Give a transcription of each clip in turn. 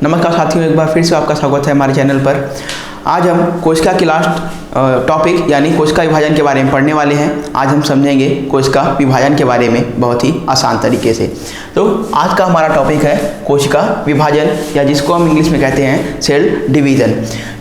नमस्कार साथियों, एक बार फिर से आपका स्वागत है हमारे चैनल पर। आज हम कोशिका के लास्ट टॉपिक यानी कोशिका विभाजन के बारे में पढ़ने वाले हैं। आज हम समझेंगे कोशिका विभाजन के बारे में बहुत ही आसान तरीके से। तो आज का हमारा टॉपिक है कोशिका विभाजन, या जिसको हम इंग्लिश में कहते हैं सेल डिवीज़न।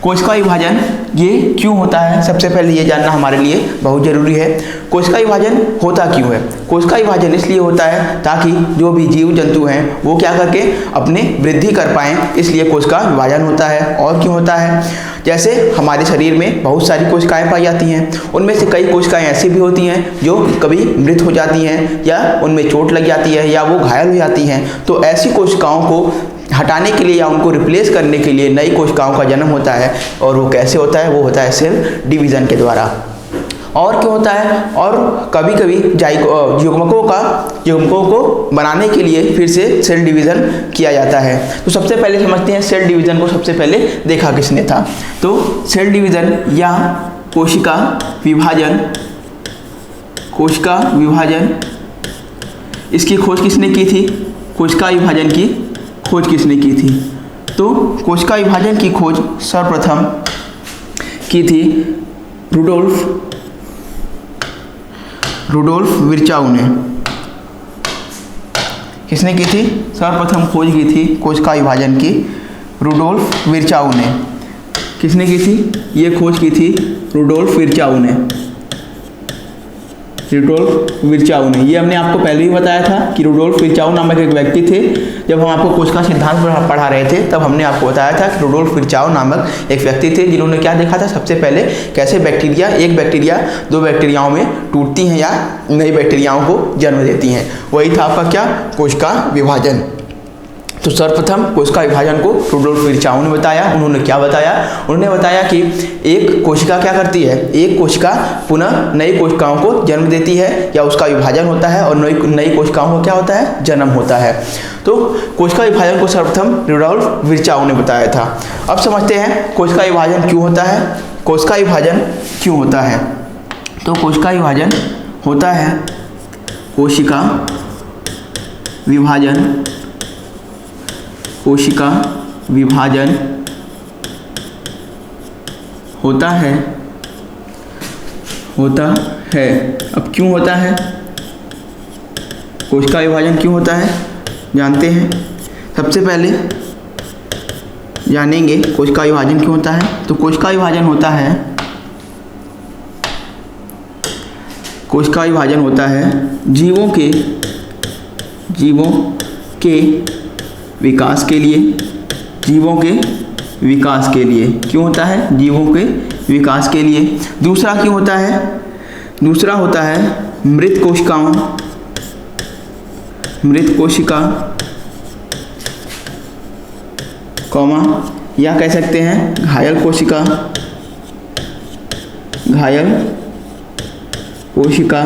कोशिका विभाजन ये क्यों होता है, सबसे पहले ये जानना हमारे लिए बहुत ज़रूरी है। कोशिका विभाजन होता क्यों है? कोशिका विभाजन इसलिए होता है ताकि जो भी जीव जंतु हैं वो क्या करके अपने वृद्धि कर पाएँ, इसलिए कोशिका विभाजन होता है। और क्यों होता है? जैसे हमारे शरीर में बहुत सारी कोशिकाएं पाई जाती हैं, उनमें से कई कोशिकाएं ऐसी भी होती हैं जो कभी मृत हो जाती हैं, या उनमें चोट लग जाती है, या वो घायल हो जाती हैं। तो ऐसी कोशिकाओं को हटाने के लिए या उनको रिप्लेस करने के लिए नई कोशिकाओं का जन्म होता है। और वो कैसे होता है? वो होता है सेल डिवीज़न के द्वारा। और क्यों होता है? और कभी कभी युग्मकों को बनाने के लिए फिर से सेल डिवीज़न किया जाता है। तो सबसे पहले समझते हैं सेल डिवीज़न को सबसे पहले देखा किसने था। तो सेल डिवीज़न या कोशिका विभाजन इसकी खोज किसने की थी? कोशिका विभाजन की खोज किसने की थी? तो कोशिका विभाजन की खोज सर्वप्रथम की थी रुडोल्फ विर्चाउ ने। किसने की थी? सर्वप्रथम खोज की थी कोशिका विभाजन की रुडोल्फ विर्चाउ ने। किसने की थी? ये खोज की थी रुडोल्फ विर्चाउ ने। ये हमने आपको पहले ही बताया था कि रुडोल्फ विर्चाउ नामक एक व्यक्ति थे। जब हम आपको कोशिका सिद्धांत पढ़ा रहे थे तब हमने आपको बताया था कि रुडोल्फ विर्चाउ नामक एक व्यक्ति थे जिन्होंने क्या देखा था? सबसे पहले कैसे बैक्टीरिया, एक बैक्टीरिया दो बैक्टीरियाओं में टूटती हैं या नई बैक्टीरियाओं को जन्म देती हैं। वही था आपका क्या? कोशिका विभाजन। तो सर्वप्रथम कोशिका विभाजन को रुडोल्फ विर्चाउ ने बताया। उन्होंने क्या बताया? उन्होंने बताया कि एक कोशिका क्या करती है? एक कोशिका पुनः नई कोशिकाओं को जन्म देती है, या उसका विभाजन होता है, और नई कोशिकाओं को क्या होता है? जन्म होता है। तो कोशिका विभाजन को सर्वप्रथम रुडोल्फ विर्चाउ ने बताया था। अब समझते हैं कोशिका विभाजन क्यों होता है। कोशिका विभाजन क्यों होता है? तो कोशिका विभाजन होता है कोशिका विभाजन होता है। अब क्यों होता है? कोशिका विभाजन क्यों होता है जानते हैं। सबसे पहले जानेंगे कोशिका विभाजन क्यों होता है। तो कोशिका विभाजन होता है जीवों के विकास के लिए। क्यों होता है? जीवों के विकास के लिए। दूसरा क्यों होता है? दूसरा होता है मृत कोशिका या कह सकते हैं घायल कोशिका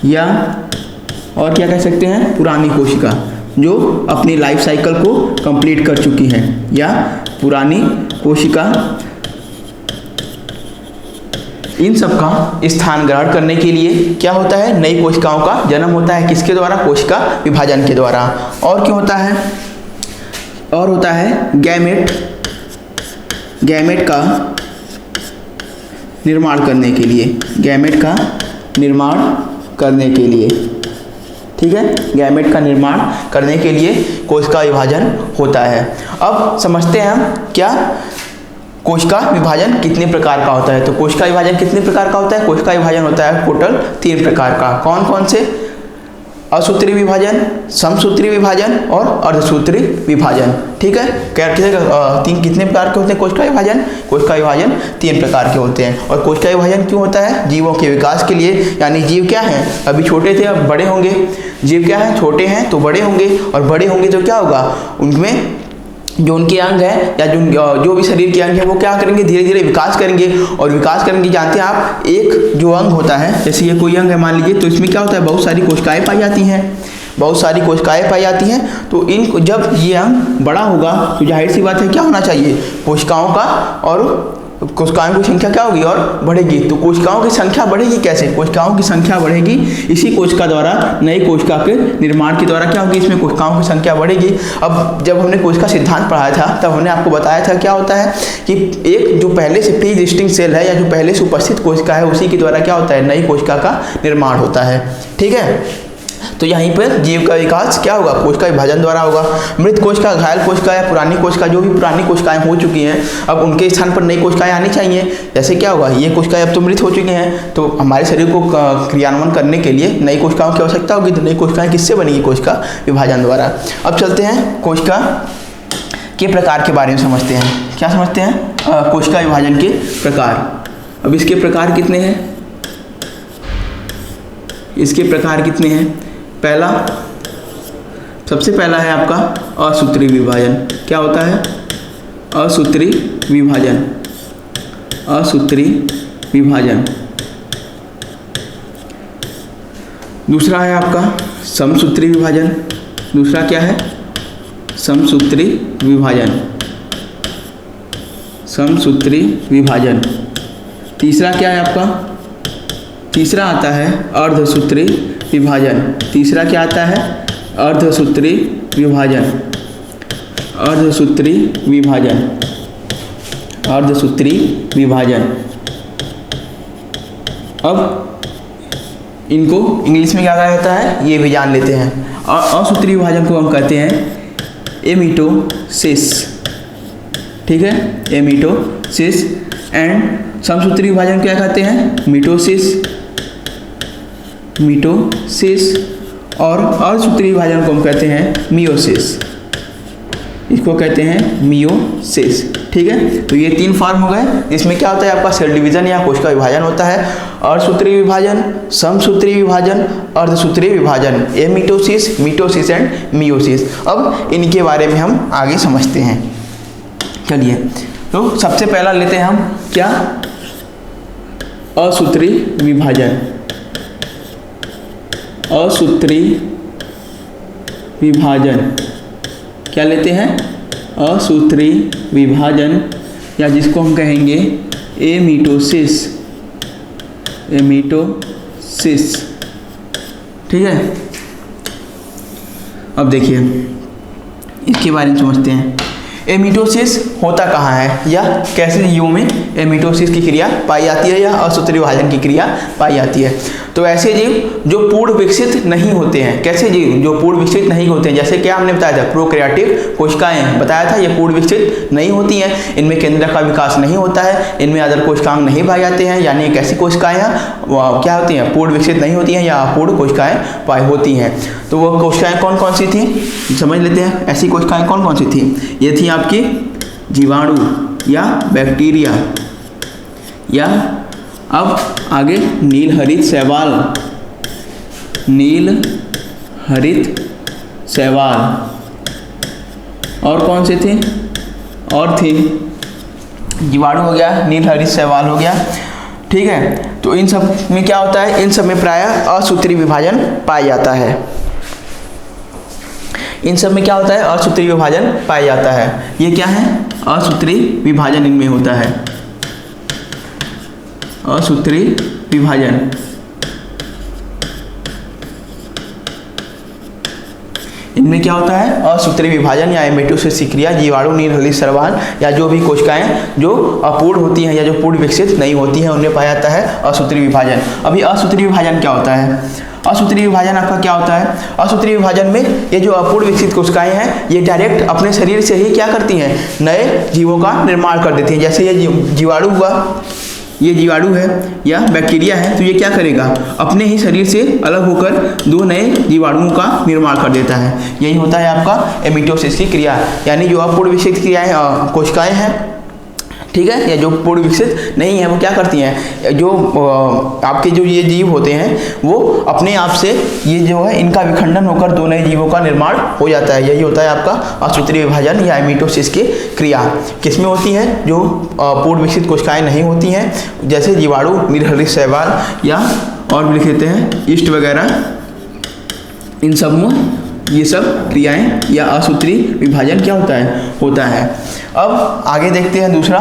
या और क्या कह सकते हैं? पुरानी कोशिका जो अपनी लाइफ साइकिल को कंप्लीट कर चुकी है, या पुरानी कोशिका। इन सब का स्थान ग्रहण करने के लिए क्या होता है? नई कोशिकाओं का जन्म होता है। किसके द्वारा? कोशिका विभाजन के द्वारा। और क्यों होता है? और होता है गैमेट का निर्माण करने के लिए। ठीक है, गैमेट का निर्माण करने के लिए कोशिका विभाजन होता है। अब समझते हैं हम क्या कोशिका विभाजन कितने प्रकार का होता है। तो कोशिका विभाजन कितने प्रकार का होता है? कोशिका विभाजन होता है टोटल 3 प्रकार का। कौन कौन से? असूत्री विभाजन, समसूत्री विभाजन और अर्धसूत्री विभाजन। ठीक है, कितने प्रकार के होते हैं कोशिका विभाजन? कोशिका विभाजन 3 प्रकार के होते हैं। और कोशिका विभाजन क्यों होता है? जीवों के विकास के लिए। यानी जीव क्या हैं? अभी छोटे थे, अब बड़े होंगे। जीव क्या है? छोटे हैं तो बड़े होंगे, और बड़े होंगे तो क्या होगा? उनमें जो उनके अंग हैं या जो भी शरीर के अंग हैं वो क्या करेंगे? धीरे धीरे विकास करेंगे। और विकास करेंगे, जानते हैं आप, एक जो अंग होता है, जैसे ये कोई अंग है मान लीजिए, तो इसमें क्या होता है? बहुत सारी कोशिकाएं पाई जाती हैं। तो जब ये अंग बड़ा होगा तो जाहिर सी बात है क्या होना चाहिए? कोशिकाओं का और कोशिकाओं की संख्या क्या होगी और बढ़ेगी। तो कोशिकाओं की संख्या बढ़ेगी कैसे? कोशिकाओं की संख्या बढ़ेगी इसी कोशिका द्वारा, नई कोशिका के निर्माण के द्वारा क्या होगी, इसमें कोशिकाओं की संख्या बढ़ेगी। अब जब हमने कोशिका सिद्धांत पढ़ाया था तब हमने आपको बताया था क्या होता है कि एक जो पहले से प्री एग्जिस्टिंग सेल है या जो पहले से उपस्थित कोशिका है उसी के द्वारा क्या होता है, नई कोशिका का निर्माण होता है। ठीक है, तो यहीं पर जीव का विकास क्या होगा, कोशिका विभाजन द्वारा होगा। मृत कोशिका, घायल कोशिका या पुरानी कोशिका, जो भी पुरानी कोशिकाएं हो चुकी हैं, अब उनके स्थान पर नई कोशिकाएं आनी चाहिए। जैसे क्या होगा, ये कोशिकाएं अब तो मृत हो चुकी हैं, तो हमारे शरीर को क्रियान्वयन करने के लिए नई कोशिकाओं की आवश्यकता होगी। तो नई कोशिकाएं किससे बनेगी, कोशिका विभाजन द्वारा। अब चलते हैं कोशिका के प्रकार के बारे में समझते हैं। क्या समझते हैं, कोशिका विभाजन के प्रकार। अब इसके प्रकार कितने हैं, इसके प्रकार कितने हैं। पहला, सबसे पहला है आपका असूत्री विभाजन। क्या होता है, असूत्री विभाजन, असूत्री विभाजन। दूसरा है आपका समसूत्री विभाजन। दूसरा क्या है, समसूत्री विभाजन, समसूत्री विभाजन। तीसरा क्या है आपका, तीसरा आता है अर्धसूत्री विभाजन। तीसरा क्या आता है, अर्धसूत्री विभाजन, अर्धसूत्री विभाजन, अर्धसूत्री विभाजन। अब इनको इंग्लिश में क्या कहा जाता है ये भी जान लेते हैं। असूत्री विभाजन को हम कहते हैं एमिटोसिस। ठीक है, एमिटोसिस। एंड समसूत्री विभाजन क्या कहते हैं, मिटोसिस, मिटोसिस। और अर्धसूत्री विभाजन को हम कहते हैं मियोसिस, इसको कहते हैं मियोसिस। ठीक है, तो ये तीन फॉर्म हो गए। इसमें क्या होता है आपका, सेल डिवीजन या कोशिका विभाजन होता है। अर्धसूत्री विभाजन, समसूत्री विभाजन, अर्धसूत्री विभाजन, एमिटोसिस, मिटोसिस एंड मियोसिस। अब इनके बारे में हम आगे समझते हैं। चलिए, तो सबसे पहला लेते हैं हम क्या, असूत्री विभाजन। असूत्री विभाजन क्या लेते हैं, असूत्री विभाजन, या जिसको हम कहेंगे एमिटोसिस, एमिटोसिस। ठीक है, अब देखिए इसके बारे में समझते हैं। एमिटोसिस होता कहाँ है या कैसे जीवों में एमिटोसिस की क्रिया पाई जाती है या असूत्री विभाजन की क्रिया पाई जाती है। तो ऐसे जीव जो पूर्ण विकसित नहीं होते हैं, कैसे जीव जो पूर्ण विकसित नहीं होते हैं, जैसे क्या हमने बताया था, प्रोकैरियोटिक कोशिकाएं बताया था, ये पूर्ण विकसित नहीं होती हैं, इनमें केंद्रक का विकास नहीं होता है, इनमें अदर कोशिकांग नहीं पाए जाते हैं। यानी एक ऐसी कोशिकाएं हैं क्या होती हैं, पूर्ण विकसित नहीं होती हैं या अपूर्ण कोशिकाएं पाई होती हैं। तो वो कोशिकाएं कौन कौन सी थी समझ लेते हैं। ऐसी कोशिकाएं कौन कौन सी थी, ये थी आपकी जीवाणु या बैक्टीरिया, या अब आगे नील हरित शैवाल, नील हरित शैवाल। और कौन से थे, और थे जीवाणु हो गया, नील हरित शैवाल हो गया। ठीक है, तो इन सब में क्या होता है, इन सब में प्रायः असूत्री विभाजन पाया जाता है। इन सब में क्या होता है, असूत्री विभाजन पाया जाता है। ये क्या है, असूत्री विभाजन इनमें होता है, असूत्री विभाजन। इनमें क्या होता है, असूत्री विभाजन या एमिटोसिस की क्रिया जीवाणु, नील हरित शैवाल या जो भी कोशिकाएं जो अपूर्ण होती हैं या जो पूर्ण विकसित नहीं होती हैं उनमें पाया जाता है असूत्री विभाजन। अभी असूत्री विभाजन क्या होता है, असूत्री विभाजन आपका क्या होता है, असूत्री विभाजन में ये जो अपूर्ण विकसित कोशिकाएं हैं ये डायरेक्ट अपने शरीर से ही क्या करती हैं, नए जीवों का निर्माण कर देती हैं। जैसे ये जीवाणु हुआ, ये जीवाणु है या बैक्टीरिया है, तो ये क्या करेगा, अपने ही शरीर से अलग होकर दो नए जीवाणुओं का निर्माण कर देता है। यही होता है आपका एमिटोसिस की क्रिया। यानी जो अपूर्ण विकसित क्रियाएं कोशिकाएं हैं, ठीक है, या जो पूर्ण विकसित नहीं है वो क्या करती हैं, जो आपके जो ये जीव होते हैं वो अपने आप से ये जो है इनका विखंडन होकर दो नए जीवों का निर्माण हो जाता है। यही होता है आपका असूत्री विभाजन या एमिटोसिस की क्रिया। किसमें होती है, जो पूर्ण विकसित कोशिकाएं नहीं होती हैं, जैसे जीवाणु, नील हरित शैवाल या और भी लिख लेते हैं ईस्ट वगैरह, इन सब में ये सब क्रियाएं या असूत्री विभाजन क्या होता है, होता है। अब आगे देखते हैं दूसरा,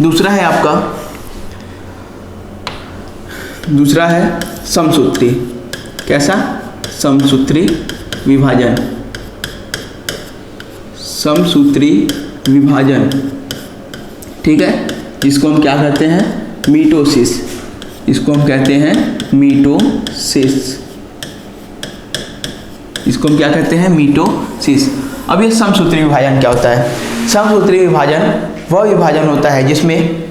दूसरा है आपका, दूसरा है समसूत्री। कैसा? समसूत्री विभाजन। समसूत्री विभाजन, ठीक है, जिसको हम क्या कहते हैं? मीटोसिस। इसको हम कहते हैं मीटोसिस। इसको हम क्या कहते हैं? मीटोसिस। अब ये समसूत्री विभाजन क्या होता है? समसूत्री विभाजन वह विभाजन होता है जिसमें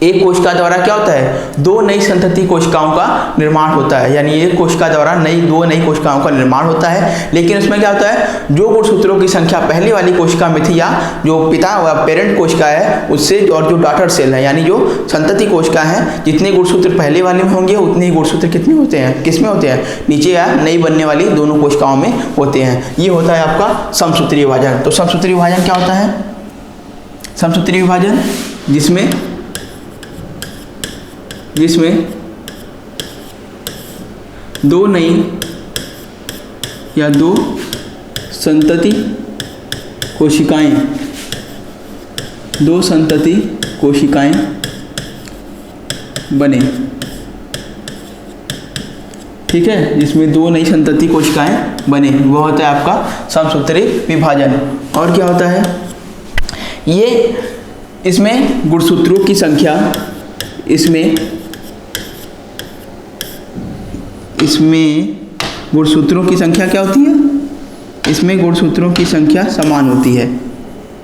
एक कोशिका द्वारा क्या होता है? दो नई संतति कोशिकाओं का निर्माण होता है। यानी एक कोशिका द्वारा दो नई कोशिकाओं का निर्माण होता है, लेकिन उसमें क्या होता है? जो गुणसूत्रों की संख्या पहली वाली कोशिका में थी, या जो पिता व पेरेंट कोशिका है उससे, और जो डॉटर सेल है यानी जो संतति कोशिका है, जितने गुणसूत्र पहले वाले में होंगे उतने ही गुणसूत्र कितने होते हैं? किसमें होते हैं? नीचे या नई बनने वाली दोनों कोशिकाओं में होते हैं। ये होता है आपका समसूत्री विभाजन। तो समसूत्री विभाजन क्या होता है? समसूत्री विभाजन जिसमें दो नई या दो संतति कोशिकाएं, बने, ठीक है, जिसमें दो नई संतति कोशिकाएं बने, वो होता है आपका समसूत्री विभाजन। और क्या होता है? इसमें गुणसूत्रों की संख्या, इसमें गुणसूत्रों की संख्या क्या होती है? इसमें गुणसूत्रों की संख्या समान होती है।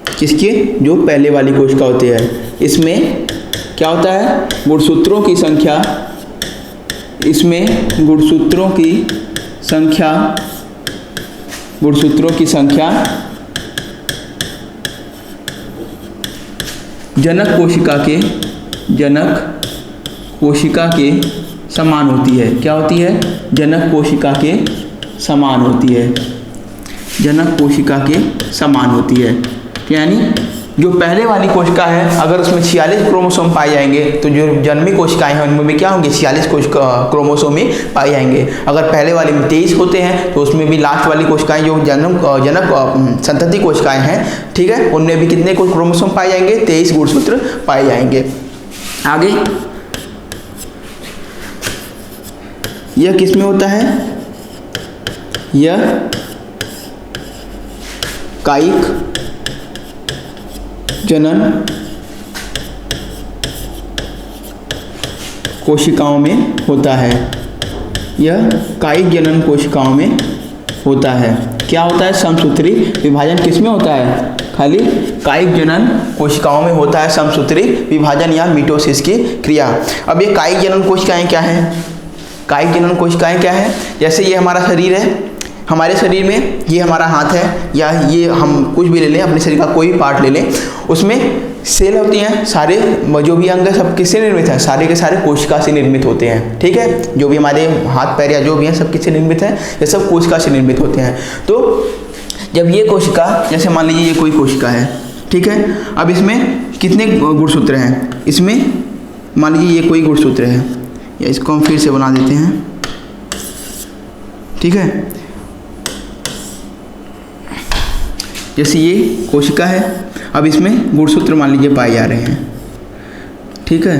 किसके? जो पहले वाली कोशिका होती है। इसमें क्या होता है? गुणसूत्रों की संख्या, इसमें गुणसूत्रों की संख्या जनक कोशिका के समान होती है। क्या होती है? जनक कोशिका के समान होती है। जनक कोशिका के समान होती है। यानी जो पहले वाली कोशिका है, अगर उसमें 46 क्रोमोसोम पाए जाएंगे, तो जो जन्मी कोशिकाएं हैं उनमें भी क्या होंगे? 46 क्रोमोसोम ही पाए जाएंगे। अगर पहले वाले में 23 होते हैं, तो उसमें भी लास्ट वाली कोशिकाएं जो जनक संतति कोशिकाएं हैं, ठीक है, उनमें भी कितने क्रोमोसोम पाए जाएंगे? 23 गुणसूत्र पाए जाएंगे। आगे यह किसमें होता है? यह कायिक जनन कोशिकाओं में होता है। यह कायिक जनन कोशिकाओं में होता है। क्या होता है? समसूत्री विभाजन किसमें होता है? खाली कायिक जनन कोशिकाओं में होता है समसूत्री विभाजन या मीटोसिस की क्रिया। अब ये कायिक जनन कोशिकाएं क्या हैं? कायिक जनन कोशिकाएं क्या है? जैसे ये हमारा शरीर है, हमारे शरीर में ये हमारा हाथ है, या ये हम कुछ भी ले लें, अपने शरीर का कोई भी पार्ट ले लें, उसमें सेल होती हैं। सारे जो भी अंग है सब किससे निर्मित है? सारे के सारे कोशिका से निर्मित होते हैं, ठीक है। जो भी हमारे हाथ पैर या जो भी हैं सब किससे निर्मित है? ये सब कोशिका से निर्मित होते हैं। तो जब ये कोशिका, जैसे मान लीजिए ये कोई कोशिका है, ठीक है, अब इसमें कितने गुणसूत्र हैं? इसमें मान लीजिए ये कोई गुणसूत्र है, या इसको हम फिर से बना देते हैं, ठीक है। जैसे ये कोशिका है, अब इसमें गुणसूत्र मान लीजिए पाए जा रहे हैं, ठीक है,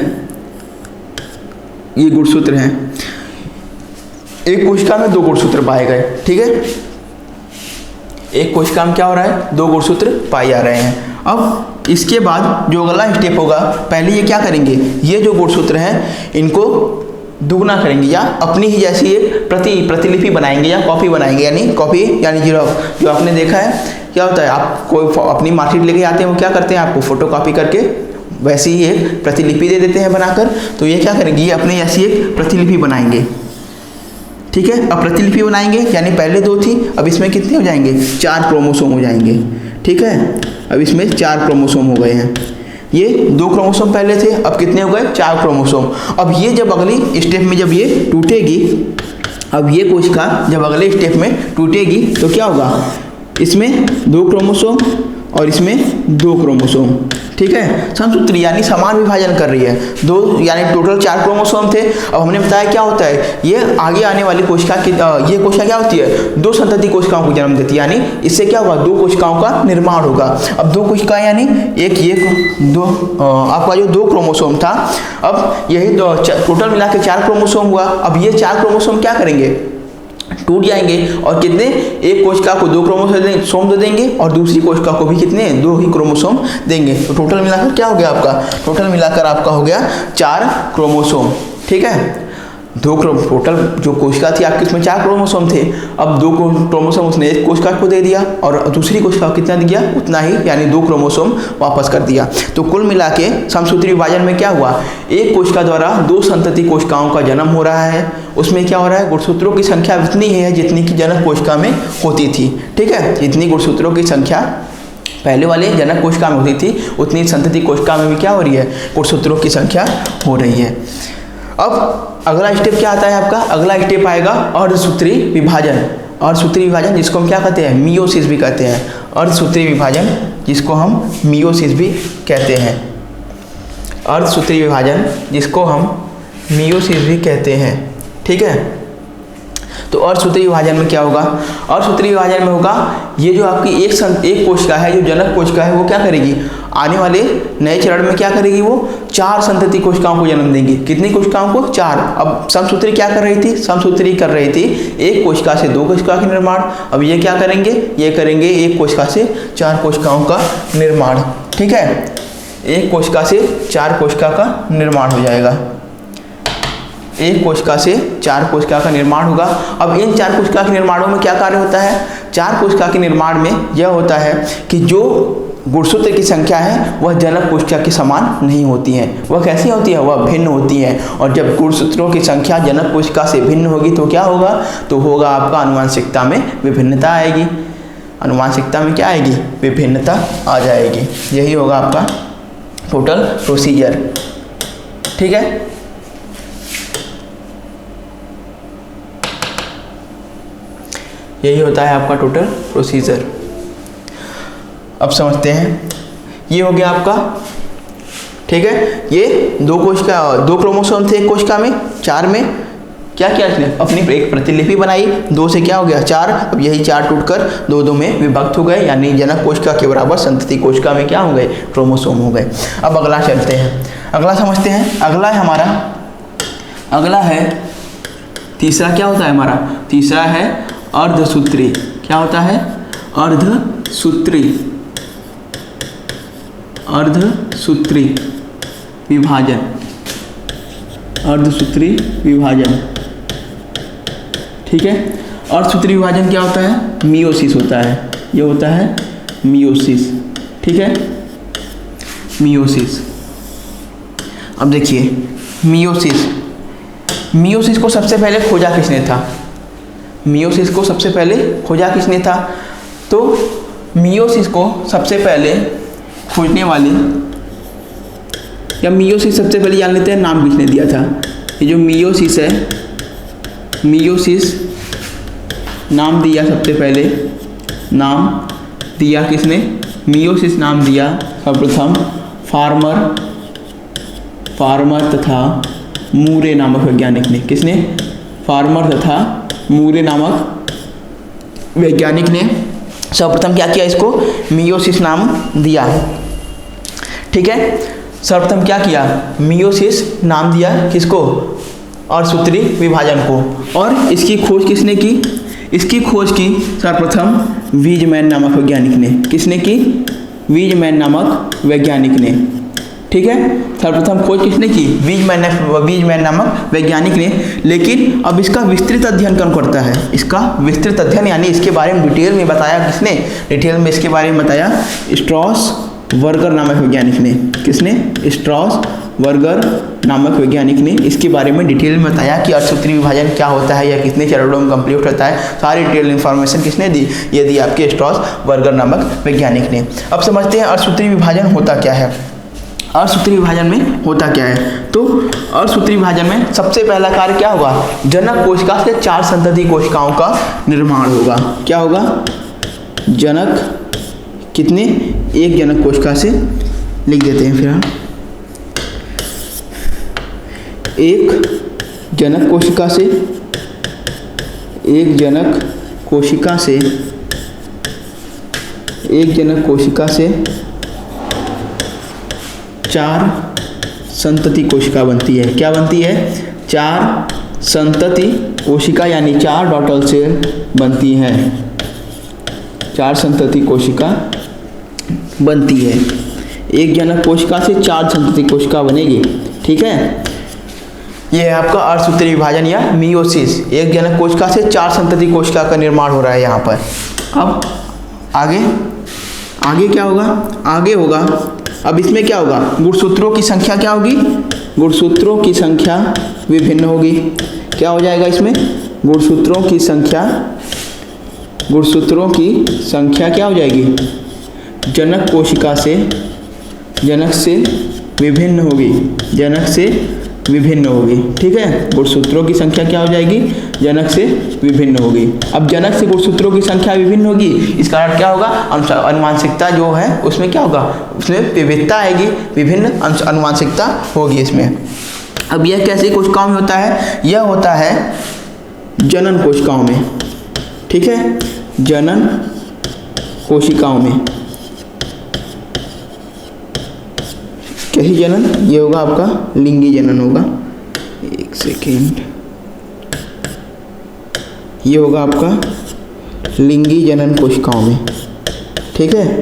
ये गुणसूत्र हैं। एक कोशिका में 2 गुणसूत्र पाए गए, ठीक है। एक कोशिका में क्या हो रहा है? 2 गुणसूत्र पाए जा रहे हैं। अब इसके बाद जो अगला स्टेप होगा, पहले ये क्या करेंगे? ये जो गुणसूत्र हैं इनको दुगना करेंगे, या अपनी ही जैसी एक प्रतिलिपि बनाएंगे या कॉपी बनाएंगे। यानी कॉपी यानी जो आपने देखा है क्या होता है, आप कोई अपनी मार्कशीट लेके आते हैं, वो क्या करते हैं? आपको फोटो कॉपी करके वैसी ही एक प्रतिलिपि दे देते हैं बनाकर। तो ये क्या करेंगे? ये अपने ऐसी एक प्रतिलिपि बनाएंगे, ठीक है। अब प्रतिलिपि बनाएंगे, यानी पहले 2 थी, अब इसमें कितने हो जाएंगे? 4 क्रोमोसोम हो जाएंगे, ठीक है। अब इसमें 4 क्रोमोसोम हो गए हैं। ये 2 क्रोमोसोम पहले थे, अब कितने हो गए? 4 क्रोमोसोम। अब ये जब अगली स्टेप में जब ये टूटेगी, अब ये कोशिका जब अगले स्टेप में टूटेगी तो क्या होगा? इसमें 2 क्रोमोसोम और इसमें 2 क्रोमोसोम, ठीक है, समसूत्री यानी समान विभाजन कर रही है। दो यानी टोटल 4 क्रोमोसोम थे। अब हमने बताया क्या होता है, ये आगे आने वाली कोशिका की ये कोशिका क्या होती है, 2 संतति कोशिकाओं को जन्म देती है, यानी इससे क्या होगा, 2 कोशिकाओं का निर्माण होगा। अब 2 कोशिकाएं यानी एक ये 2 आपका जो 2 क्रोमोसोम था, अब यही टोटल मिला के 4 क्रोमोसोम हुआ। अब ये 4 क्रोमोसोम क्या करेंगे, टूट जाएंगे और कितने, एक कोशिका को 2 क्रोमोसोम दे देंगे और दूसरी कोशिका को भी कितने, 2 ही क्रोमोसोम देंगे। तो टोटल मिलाकर क्या हो गया आपका, टोटल मिलाकर आपका हो गया 4 क्रोमोसोम। ठीक है, टोटल जो कोशिका थी आपकी उसमें 4 क्रोमोसोम थे। अब 2 क्रोमोसोम उसने एक कोशिका को दे दिया और दूसरी कोशिका को कितना दिया, उतना ही, यानी 2 क्रोमोसोम वापस कर दिया। तो कुल मिला के समसूत्री विभाजन में क्या हुआ, एक कोशिका द्वारा 2 संतति कोशिकाओं का जन्म हो रहा है। उसमें क्या हो रहा है, गुणसूत्रों की संख्या उतनी ही है जितनी की जनक कोशिका में होती थी। ठीक है, जितनी गुणसूत्रों की संख्या पहले वाले जनक कोशिका में होती थी, उतनी संतति कोशिका में भी क्या हो रही है, गुणसूत्रों की संख्या हो रही है। अब अगला स्टेप क्या आता है आपका, अगला स्टेप आएगा अर्धसूत्री विभाजन। अर्धसूत्री विभाजन जिसको हम क्या कहते हैं, मियोसिस भी कहते हैं। अर्धसूत्री विभाजन जिसको हम मियोसिस भी कहते हैं। अर्धसूत्री विभाजन जिसको हम मियोसिस भी कहते हैं। ठीक है, तो अर्धसूत्री विभाजन में क्या होगा, अर्धसूत्री विभाजन में होगा ये जो आपकी एक कोशिका है, जो जनक कोशिका है, वो क्या करेगी, आने वाले नए चरण में क्या करेगी, वो 4 संतति कोशिकाओं को जन्म देंगी। कितनी कोशिकाओं को, 4। अब समसूत्री क्या कर रही थी, समसूत्री कर रही थी एक कोशिका से 2 कोशिका का निर्माण। अब ये क्या करेंगे, ये करेंगे एक कोशिका से 4 कोशिकाओं का निर्माण। ठीक है, एक कोशिका से 4 कोशिका का निर्माण हो जाएगा, एक कोशिका से 4 कोशिका का निर्माण होगा। अब इन 4 कोशिका के निर्माणों में क्या कार्य होता है, 4 कोशिका के निर्माण में यह होता है कि जो गुणसूत्र की संख्या है वह जनक कोशिका के समान नहीं होती है। वह कैसी होती है, वह भिन्न होती है। और जब गुणसूत्रों की संख्या जनक कोशिका से भिन्न होगी तो क्या होगा, तो होगा आपका आनुवंशिकता में विभिन्नता आएगी। आनुवंशिकता में क्या आएगी, विभिन्नता आ जाएगी। यही होगा आपका टोटल प्रोसीजर। ठीक है, यही होता है आपका टोटल प्रोसीजर। अब समझते हैं, ये हो गया आपका। ठीक है, ये 2 क्रोमोसोम थे एक कोशिका में, 4 में क्या किया इसने, अपनी एक प्रतिलिपि बनाई। 2 से क्या हो गया, 4। अब यही 4 टूटकर 2 में विभक्त हो गए, यानी जनक कोशिका के बराबर संतति कोशिका में क्या हो गए, क्रोमोसोम हो गए। अब अगला चलते हैं, अगला समझते हैं। अगला है हमारा, अगला है तीसरा, क्या होता है हमारा, तीसरा है अर्धसूत्री। क्या होता है, अर्धसूत्री, अर्धसूत्री विभाजन, अर्धसूत्री विभाजन। ठीक है, अर्धसूत्री विभाजन क्या होता है, मियोसिस होता है। ये होता है मियोसिस। ठीक है, मियोसिस। अब देखिए मियोसिस, मियोसिस को सबसे पहले खोजा किसने था, मियोसिस को सबसे पहले खोजा किसने था, तो मियोसिस को सबसे पहले खोजने वाले, या मियोसिस सबसे पहले जान लेते हैं नाम किसने दिया था। ये जो मियोसिस है, मियोसिस नाम दिया सबसे पहले, नाम दिया किसने, मियोसिस नाम दिया सर्वप्रथम फार्मर तथा मूरे नामक वैज्ञानिक ने। किसने, फार्मर तथा मूरे नामक वैज्ञानिक ने सर्वप्रथम क्या किया, इसको मियोसिस नाम दिया। ठीक है, सर्वप्रथम क्या किया, मियोसिस नाम दिया किसको, अर्धसूत्री विभाजन को। और इसकी खोज किसने की, इसकी खोज की सर्वप्रथम वीजमैन नामक वैज्ञानिक ने। किसने की, वीजमैन नामक वैज्ञानिक ने। ठीक है, सर्वप्रथम खोज किसने की, वीजमैन नामक वैज्ञानिक ने। लेकिन अब इसका विस्तृत अध्ययन कौन करता है, इसका विस्तृत अध्ययन यानी इसके बारे में डिटेल में बताया किसने, डिटेल में इसके बारे में बताया स्ट्रॉसबर्गर नामक वैज्ञानिक ने। किसने, स्ट्रॉसबर्गर नामक वैज्ञानिक ने इसके बारे में डिटेल में बताया कि अर्धसूत्री विभाजन क्या होता है या कितने चरणों में कंप्लीट होता है। सारी डिटेल इन्फॉर्मेशन किसने दी, ये दी आपके स्ट्रॉसबर्गर नामक वैज्ञानिक ने। अब समझते हैं अर्धसूत्री विभाजन होता क्या है। अर्धसूत्री विभाजन में होता क्या है, तो अर्धसूत्री विभाजन में सबसे पहला कार्य क्या होगा, जनक कोशिका से 4 संतति कोशिकाओं का निर्माण होगा। क्या होगा, जनक कितने, एक जनक कोशिका से लिख देते हैं फिर हम। एक जनक कोशिका से चार संतति कोशिका बनती है। क्या बनती है? चार संतति कोशिका यानी 4 डॉटर सेल बनती हैं। 4 संतति कोशिका बनती है। एक जनक कोशिका से 4 संतति कोशिका बनेगी। ठीक है, ये है आपका अर्धसूत्रीय विभाजन या मियोसिस। एक जनक कोशिका से 4 संतति कोशिका का निर्माण हो रहा है यहाँ पर। अब आगे क्या होगा? आगे होगा, अब इसमें क्या होगा? गुणसूत्रों की संख्या क्या होगी? गुणसूत्रों की संख्या विभिन्न होगी। क्या हो जाएगा इसमें? गुणसूत्रों की संख्या क्या हो जाएगी? जनक कोशिका से जनक से विभिन्न होगी। ठीक है, गुणसूत्रों की संख्या क्या हो जाएगी? जनक से विभिन्न होगी। अब जनक से गुणसूत्रों की संख्या विभिन्न होगी, इसका अर्थ क्या होगा? अनुवांशिकता जो है उसमें क्या होगा? उसमें विविधता आएगी, विभिन्न अनुवांशिकता होगी इसमें। अब यह कैसी कोशिकाओं में होता है? यह होता है जनन कोशिकाओं में। ठीक है, जनन कोशिकाओं में। कैसी जनन? ये होगा आपका लिंगी जनन होगा। एक सेकेंड, ये होगा आपका लिंगी जनन कोशिकाओं में। ठीक है,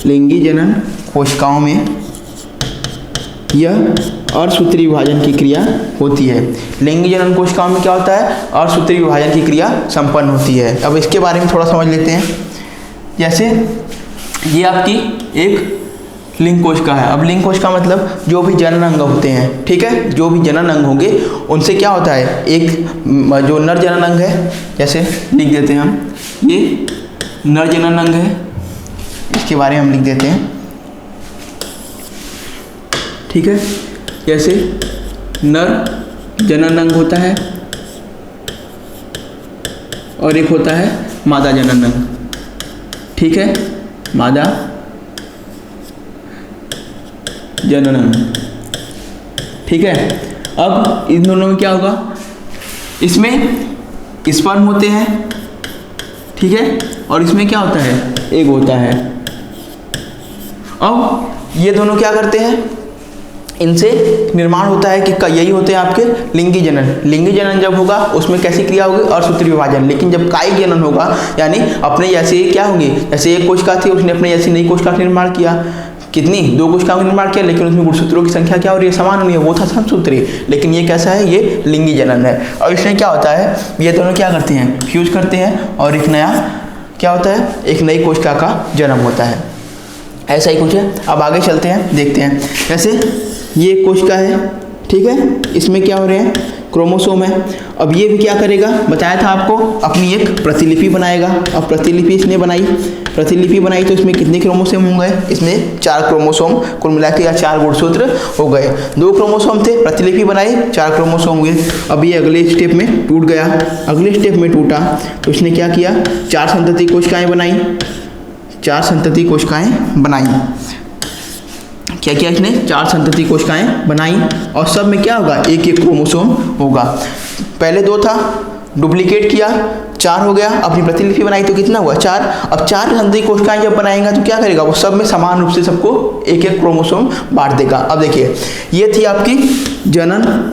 लिंगी जनन कोशिकाओं में यह अर्धसूत्रीय विभाजन की क्रिया होती है। लिंगी जनन कोशिकाओं में क्या होता है? अर्धसूत्रीय विभाजन की क्रिया संपन्न होती है। अब इसके बारे में थोड़ा समझ लेते हैं। जैसे ये आपकी एक लिंग कोशिका है। अब लिंग कोशिका मतलब जो भी जनन अंग होते हैं। ठीक है, जो भी जनन अंग होंगे उनसे क्या होता है? एक जो नर जनन अंग है, जैसे लिख देते हैं हम, ये नर जनन अंग है, इसके बारे में हम लिख देते हैं। ठीक है, जैसे नर जनन अंग होता है और एक होता है मादा जनन अंग। ठीक है, मादा जनन अंग। ठीक है, अब इन दोनों में क्या होगा? इसमें स्पर्म होते हैं। ठीक है, और इसमें क्या होता है? एग होता है। अब ये दोनों क्या करते हैं? इनसे निर्माण होता है कि यही होते हैं आपके लिंगी जनन। लिंगी जनन जब होगा उसमें कैसी क्रिया होगी? अर्धसूत्रीय विभाजन। लेकिन जब कायिक जनन होगा यानी अपने जैसे क्या होंगे? जैसे एक कोशिका थी, उसने अपने जैसी नई कोशिका का निर्माण किया। कितनी? 2 कोशिकाओं का निर्माण किया, लेकिन उसमें गुणसूत्रों की संख्या क्या हो रही है? समान होनी है। वो था समसूत्रीय, लेकिन ये कैसा है? ये लिंगी जनन है। और इसमें क्या होता है? ये दोनों क्या करते हैं? फ्यूज करते हैं और एक नया क्या होता है? एक नई कोशिका का जन्म होता है। ऐसा ही कुछ है। अब आगे चलते हैं, देखते हैं। जैसे ये कोशिका है। ठीक है, इसमें क्या हो रहे हैं? क्रोमोसोम है। अब ये भी क्या करेगा? बताया था आपको, अपनी एक प्रतिलिपि बनाएगा। अब प्रतिलिपि इसने बनाई तो इसमें कितने क्रोमोसोम होंगे? इसमें 4 क्रोमोसोम कुल मिला के या 4 गुणसूत्र हो गए। 2 क्रोमोसोम थे, प्रतिलिपि बनाई, 4 क्रोमोसोम हुए। अब ये अगले स्टेप में टूट गया। अगले स्टेप में टूटा तो इसने क्या किया? 4 संतति कोशिकाएं बनाई। 4 संतति कोशिकाएं बनाई। क्या किया इसने? 4 संतति कोशिकाएं बनाई और सब में क्या होगा? एक एक क्रोमोसोम होगा। पहले 2 था, डुप्लीकेट किया, 4 हो गया। अपनी प्रतिलिपि बनाई तो कितना हुआ? 4। अब 4 संतति कोशिकाएं जब बनाएगा तो क्या करेगा? वो सब में समान रूप से सबको एक एक क्रोमोसोम बांट देगा। अब देखिए, ये थी आपकी जनन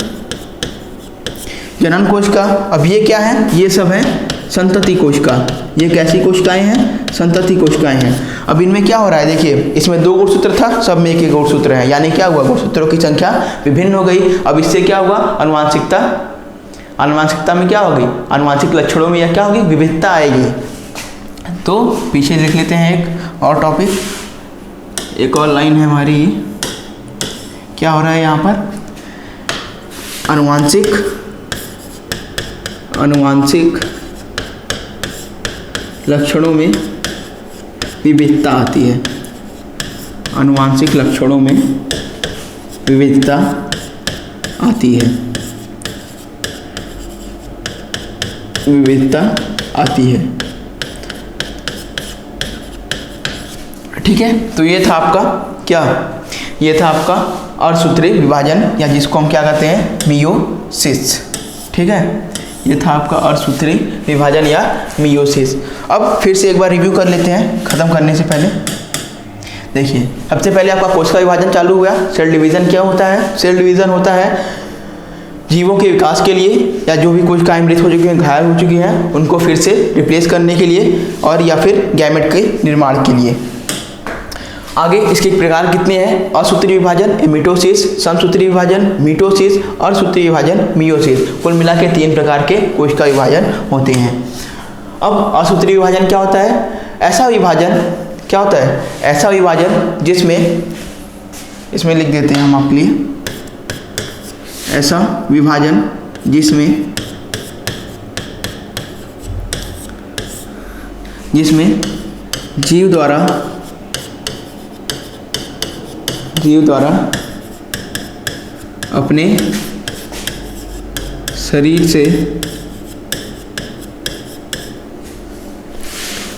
कोशिका। अब ये क्या है? ये सब है संतति कोशिका। ये कैसी कोशिकाएं हैं? संतति कोशिकाएं हैं। अब इनमें क्या हो रहा है? देखिए, इसमें 2 गुणसूत्र था, सब में एक एक गुणसूत्र है, यानी क्या हुआ? गुणसूत्रों की संख्या विभिन्न हो गई। अब इससे क्या हुआ? अनुवांशिकता में क्या होगी? अनुवांशिक लक्षणों में यह क्या होगी? विविधता आएगी। तो पीछे लिख लेते हैं एक और टॉपिक, एक और लाइन है हमारी। क्या हो रहा है यहाँ पर? अनुवांशिक लक्षणों में विविधता आती है। अनुवांशिक लक्षणों में विविधता आती है। ठीक है, तो ये था आपका क्या? ये था आपका अर्धसूत्री विभाजन, या जिसको हम क्या कहते हैं, मियोसिस। ठीक है, ये था आपका अर्धसूत्री विभाजन या मियोसिस। अब फिर से एक बार रिव्यू कर लेते हैं ख़त्म करने से पहले। देखिए, सबसे पहले आपका कोशिका विभाजन चालू हुआ। सेल डिवीज़न क्या होता है? सेल डिवीज़न होता है जीवों के विकास के लिए, या जो भी कोशिकाएं मृत हो चुकी हैं, घायल हो चुकी हैं, उनको फिर से रिप्लेस करने के लिए, और या फिर गैमेट के निर्माण के लिए। आगे इसके प्रकार कितने हैं? असूत्री विभाजन मिटोसिस, समसूत्री विभाजन मिटोसिस, अर्धसूत्री विभाजन मियोसिस। कुल मिला के 3 प्रकार के कोशिका विभाजन होते हैं। अब असूत्री विभाजन क्या होता है? ऐसा विभाजन क्या होता है? ऐसा विभाजन जिसमें, इसमें लिख देते हैं हम आपके लिए, ऐसा विभाजन जिसमें जीव द्वारा अपने शरीर से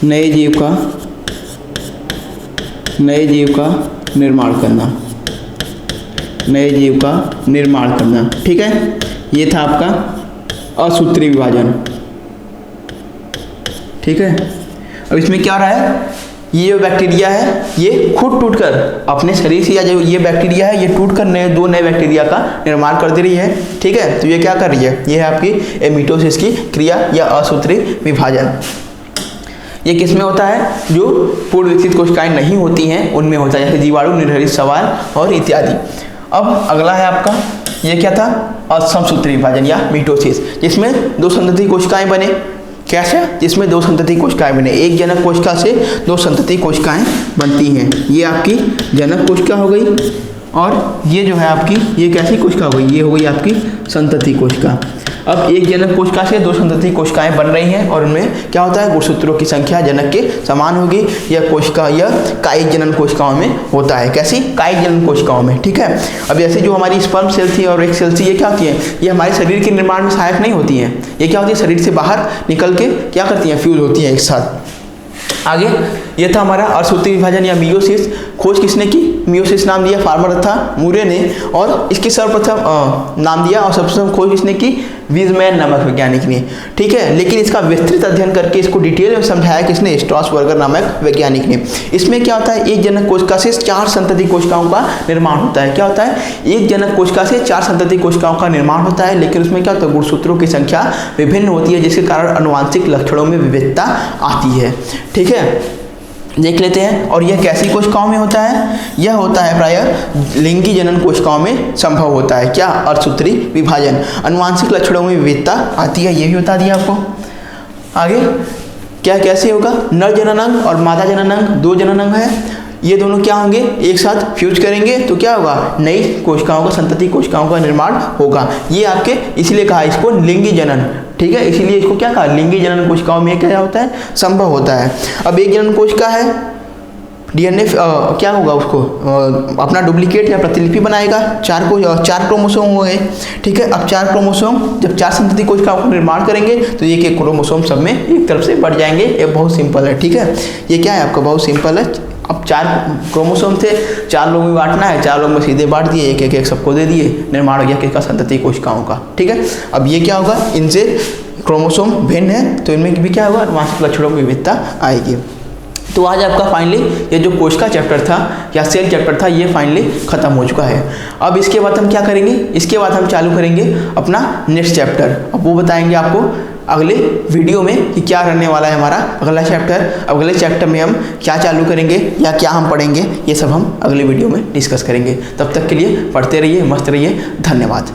नए जीव का निर्माण करना। ठीक है, ये था आपका असूत्री विभाजन। ठीक है, अब इसमें क्या हो रहा है? ये जो बैक्टीरिया है ये खुद टूटकर अपने शरीर से, या जो ये बैक्टीरिया है ये टूटकर दो नए बैक्टीरिया का निर्माण कर दे रही है। ठीक है, तो ये क्या कर रही है? ये है आपकी मिटोसिस की क्रिया या असूत्री विभाजन। ये किस में होता है? जो पूर्ण विकसित कोशिकाएं नहीं होती हैं उनमें होता है, जैसे जीवाणु, निर्धारित सवाल और इत्यादि। अब अगला है आपका, ये क्या था? असमसूत्री विभाजन या मिटोसिस, जिसमें 2 संतति कोशिकाएं बने। कैसे? जिसमें 2 संतति कोशिकाएं बने। एक जनक कोशिका से 2 संतति कोशिकाएं बनती हैं। ये आपकी जनक कोशिका हो गई, और ये जो है आपकी, ये कैसी कोशिका हो गई? ये हो गई आपकी संतति कोशिका। अब एक जनक कोशिका से 2 संतति कोशिकाएं बन रही हैं, और उनमें क्या होता है? गुणसूत्रों की संख्या जनक के समान होगी। यह कोशिका यह कायिक जनन कोशिकाओं में होता है। कैसी? कायिक जनन कोशिकाओं में। ठीक है, अब जैसे जो हमारी स्पर्म सेल थी और एग सेल थी, ये क्या होती है? ये हमारे शरीर के निर्माण में सहायक नहीं होती हैं। ये क्या होती है? शरीर से बाहर निकल के क्या करती हैं? फ्यूज होती हैं एक साथ। आगे ये था हमारा अर्धसूत्री विभाजन या मियोसिस। खोज किसने की? मियोसिस नाम दिया फार्मर मूरे ने, और इसकी सर्वप्रथम नाम दिया और सबसे खोज किसने की? वीज़मैन नामक वैज्ञानिक ने। ठीक है, लेकिन इसका विस्तृत अध्ययन करके इसको डिटेल में समझाया किसने? स्ट्रासबर्गर नामक वैज्ञानिक ने। इसमें क्या होता है? एक जनक कोशिका से 4 संतति कोशिकाओं का निर्माण होता है। क्या होता है? एक जनक कोशिका से 4 संतति कोशिकाओं का निर्माण होता है, लेकिन उसमें क्या होता है? गुणसूत्रों की संख्या विभिन्न होती है, जिसके कारण आनुवांशिक लक्षणों में विविधता आती है। ठीक है, देख लेते हैं। और यह कैसी कोशिकाओं में होता है? यह होता है प्रायः लिंगी जनन कोशिकाओं में संभव होता है। क्या? अर्धसूत्री विभाजन। आनुवांशिक लक्षणों में विविधता आती है, ये भी बता दिया आपको। आगे क्या कैसे होगा? नर जननांग और मादा जननांग 2 जननांग है। ये दोनों क्या होंगे? एक साथ फ्यूज करेंगे तो क्या होगा? नई कोशिकाओं का, संतति कोशिकाओं का निर्माण होगा। ये आपके इसलिए कहा इसको लिंगी जनन। ठीक है, इसीलिए इसको क्या कहा? लिंगी जनन कोशिकाओं में क्या होता है? संभव होता है। अब एक जनन कोशिका है, डीएनए क्या होगा? उसको अपना डुप्लीकेट या प्रतिलिपि बनाएगा। 4 क्रोमोसोम हो गए। ठीक है, अब 4 क्रोमोसोम जब 4 संतति कोशिकाओं का निर्माण करेंगे तो एक एक क्रोमोसोम सब में एक तरफ से बढ़ जाएंगे। ये बहुत सिंपल है। ठीक है, ये क्या है आपका? बहुत सिंपल है। अब 4 क्रोमोसोम थे, 4 लोगों में बांटना है, 4 लोग में सीधे बांट दिए, एक एक सबको दे दिए, निर्माण हो गया किसका? संतति कोशिकाओं का। ठीक है, अब ये क्या होगा? इनसे क्रोमोसोम भिन्न है तो इनमें भी क्या होगा? आनुवांशिक लक्षणों में विविधता आएगी। तो आज आपका फाइनली ये जो कोशिका चैप्टर था या सेल चैप्टर था, ये फाइनली खत्म हो चुका है। अब इसके बाद हम क्या करेंगे? इसके बाद हम चालू करेंगे अपना नेक्स्ट चैप्टर। अब वो बताएंगे आपको अगले वीडियो में कि क्या रहने वाला है हमारा अगला चैप्टर। अगले चैप्टर में हम क्या चालू करेंगे या क्या हम पढ़ेंगे, ये सब हम अगले वीडियो में डिस्कस करेंगे। तब तक के लिए पढ़ते रहिए, मस्त रहिए। धन्यवाद।